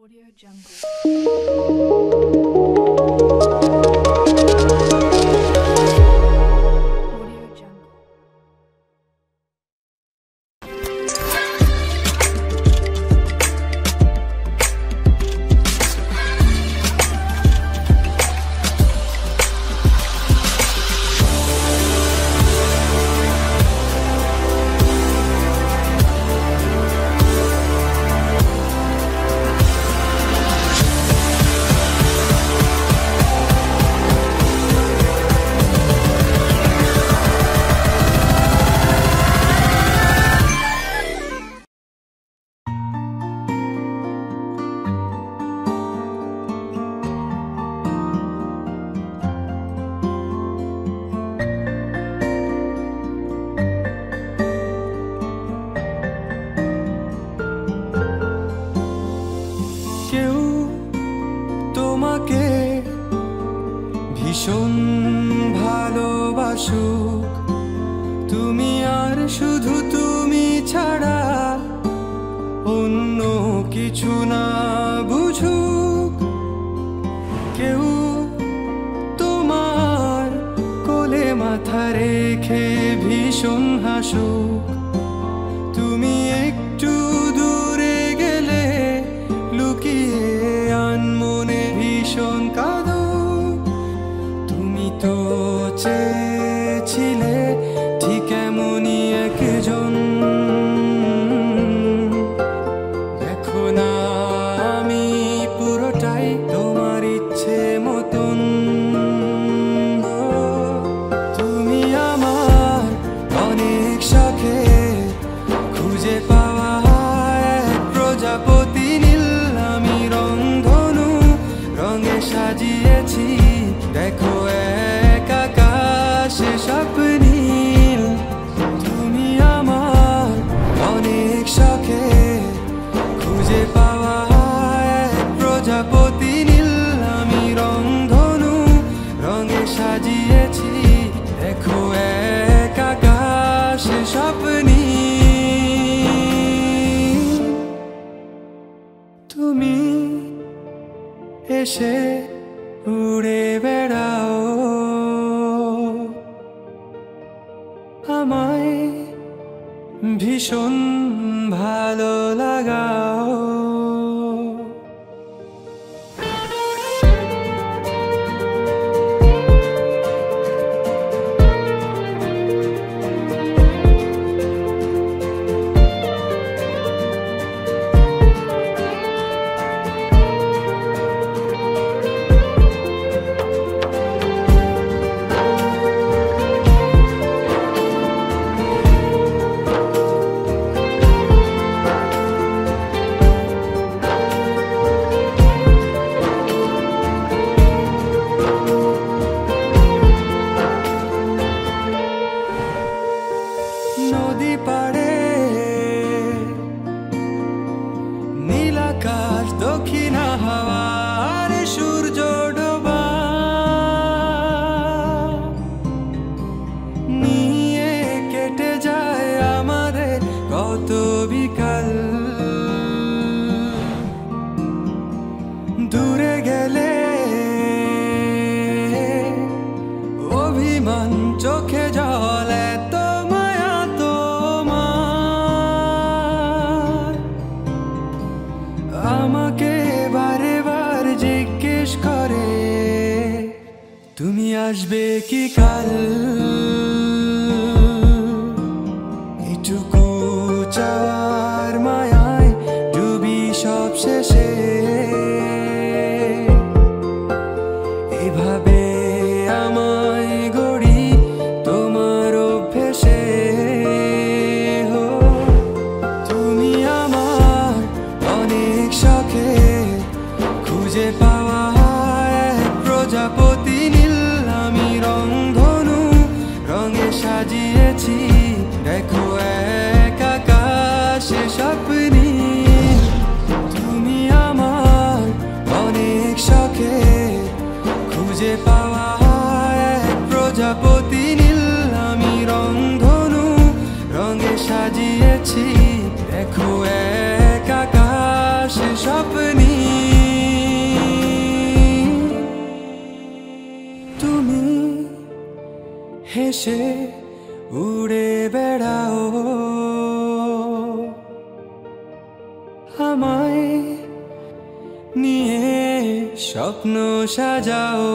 Audio Jungle. Audio Jungle. কেউ তোমাকে ভীষণ ভালোবাসুক, তুমি আর শুধু তুমি ছাড়া অন্য কিছু না বুঝুক। কেউ তোমার কোলে মাথা রেখে ভীষণ হাসুক, তুমি একটু দূরে গেলে লুকিয়ে আনমনে ভীষণ কাঁদুক। তুমি তো চেয়েছিলে ঠিক এমনই একজন, দেখো না আমি পুরোটাই তোমার ইচ্ছে মতন। তুমি আমার অনেক শখে খুঁজে পাওয়া এক প্রজাপতি নীল, আমি রংধনু রঙে সাজিয়েছি, দেখো এক আকাশে স্বপ্নীল। তুমি আমার অনেক শখে খুঁজে পাওয়া এক প্রজাপতি নীল, আমি রংধনু রঙে সাজিয়েছি, দেখো এক আকাশে স্বপ্নীল। তুমি এসে উড়ে বেড়াও, আমায় ভীষণ ভালো লাগাও। নদী পাড়ে নীল আকাশ, দক্ষিণা হাওয়া আর সূর্য ডোবা নিয়ে কেটে যায় আমাদের কত বিকাল। দূরে গেলে অভিমান, চোখে জল, এত মায়া তোমার। আমাকে বারে বার জিজ্ঞেস করে তুমি আসবে কি কাল। এটুকু চাওয়ার মায়ায় ডুবি সব শেষে, এভাবে আমায় গড়ি তোমার অভ্যেসে। তুমি আমার অনেক শখে খুঁজে পাওয়া এক প্রজাপতি নীল, আমি রংধনু রঙে সাজিয়েছি, দেখো এক আকাশে স্বপ্নীল। তুমি আমার অনেক শখে খুঁজে পাওয়া এক প্রজাপতি নীল, আমি রংধনু রঙে সাজিয়েছি, দেখো এক আকাশে সব আপনি। তুমি হেসে উড়ে বেড়াও, আমায় নিয়ে স্বপ্ন সাজাও।